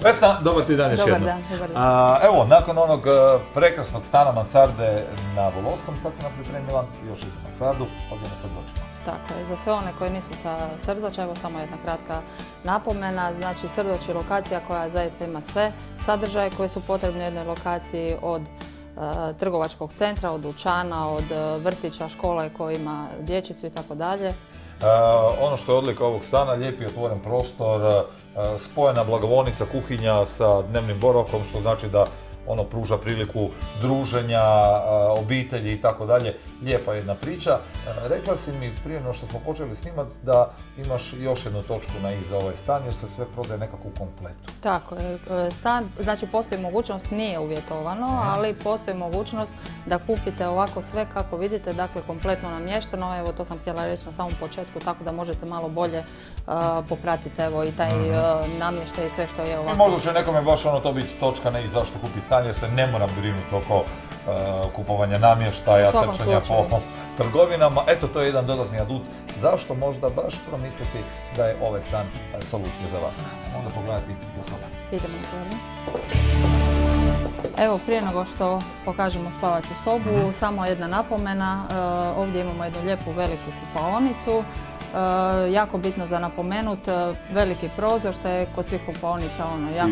Vesna, dobar ti dan još jednom. Dobar dan. Evo, nakon onog prekrasnog stana mansarde na Voloskom, sad si nam pripremila još jednu mansardu, ovdje nas sad dočekamo. Tako je, za sve one koji nisu sa Srdoća, evo samo jedna kratka napomena. Znači, Srdoć je lokacija koja zaista ima sve sadržaje koje su potrebne u jednoj lokaciji, od trgovačkog centra, od dućana, od vrtića, škole koji ima dječicu i tako dalje. Ono što je odlika ovog stana, lijepi otvoren prostor, spojena blagovonica, kuhinja sa dnevnim boravkom, što znači da ono pruža priliku druženja, obitelji i tako dalje. Lijepa jedna priča. Rekla si mi prije no što smo počeli snimati da imaš još jednu točku na i za ovaj stan jer se sve prodaje nekako u kompletu. Tako je. Stan, znači postoji mogućnost, nije uvjetovano, ali postoji mogućnost da kupite ovako sve kako vidite, dakle kompletno namješteno. Evo to sam htjela reći na samom početku, tako da možete malo bolje popratiti evo i taj namještaj i sve što je ovako. I možda će nekome baš ono to biti točka na i zašto kupiti stan jer se ne moram brinuti oko kupovanja namještaja, trčanja po trgovinama. Eto, to je jedan dodatni adut. Zašto možda baš promisliti da je ovaj stan solucija za vas? Onda pogledati do sada. Idemo na. Evo, prije nego što pokažemo spavaću sobu, samo jedna napomena. Ovdje imamo jednu lijepu veliku kupaonicu. Jako bitno za napomenut, veliki prozor, što je kod svih kupaonica ono jako...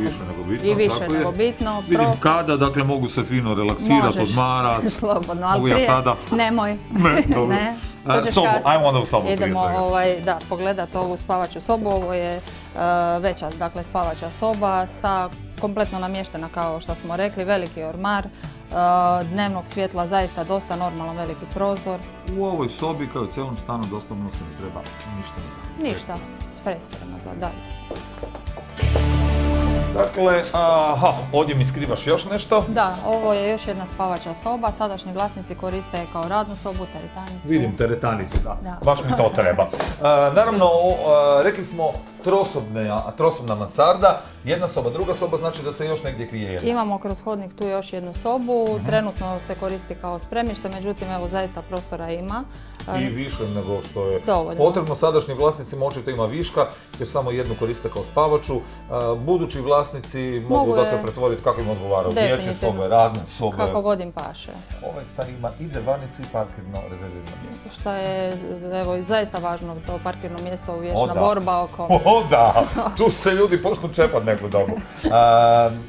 I više nego bitno. Vidim kada, dakle mogu se fino relaksirati, odmarati. Slobodno, ali mogu ja prije... sada? Nemoj. Ne, dobro. Sobu, ajmo onda u sobu prije svega. Idemo pogledati ovu spavaću sobu, ovo je veća, dakle spavaća soba sa kompletno namještena kao što smo rekli, veliki ormar, dnevnog svjetla zaista dosta, normalno veliki prozor. U ovoj sobi kao u cijelom stanu doslovno se ne treba ništa. Sve spremno za dalje. Dakle, ovdje mi skrivaš još nešto? Da, ovo je još jedna spavaća soba, sadašnji vlasnici koriste je kao radnu sobu, teretanicu. Vidim teretanicu, da. Baš mi to treba. Naravno, rekli smo trosobna mansarda, jedna soba, druga soba, znači da se još negdje krije jedna. Imamo kroz hodnik tu još jednu sobu, trenutno se koristi kao spremište, međutim evo zaista prostora ima. I više nego što je dovoljno potrebno. Sadašnji vlasnicima očito ima viška jer samo jednu koriste kao spavaču. Budući vlasnici mogu dakle pretvoriti kako im odgovara u dječje sobe, radne sobe. Kako god im paše. Ovaj stan ima i devanicu i parkirno rezervirano mjesto. Što je evo zaista važno, to parkirno mjesto, vječna borba oko... O da, tu se ljudi počnu čepat neku dobu.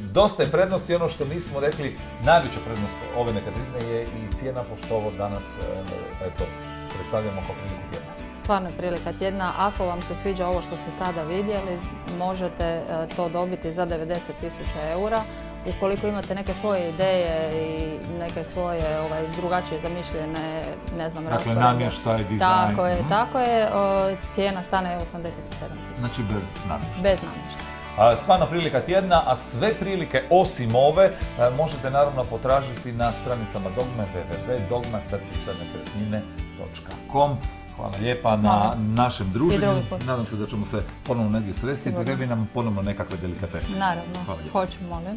Dosta je prednosti, ono što nismo rekli, najveća prednost ove nekretnine je i cijena, pošto ovo danas, eto, predstavljamo kao priliku tjedna. Stvarno je prilika tjedna. Ako vam se sviđa ovo što ste sada vidjeli, možete to dobiti za 90.000 eura. Ukoliko imate neke svoje ideje i neke svoje drugačije zamišljene, ne znam, dakle, namještaj, dizajn. Tako je. Cijena stana je 87.000. Znači bez namještaja. Bez namještaja. Stvarno prilika tjedna, a sve prilike osim ove možete naravno potražiti na stranicama Dogme www.dogma-nekretnine.com. Hvala lijepa na našem druženju. Nadam se da ćemo se ponovno negdje sresti i prirebi nam ponovno nekakve delikatese. Naravno, hoću, molim.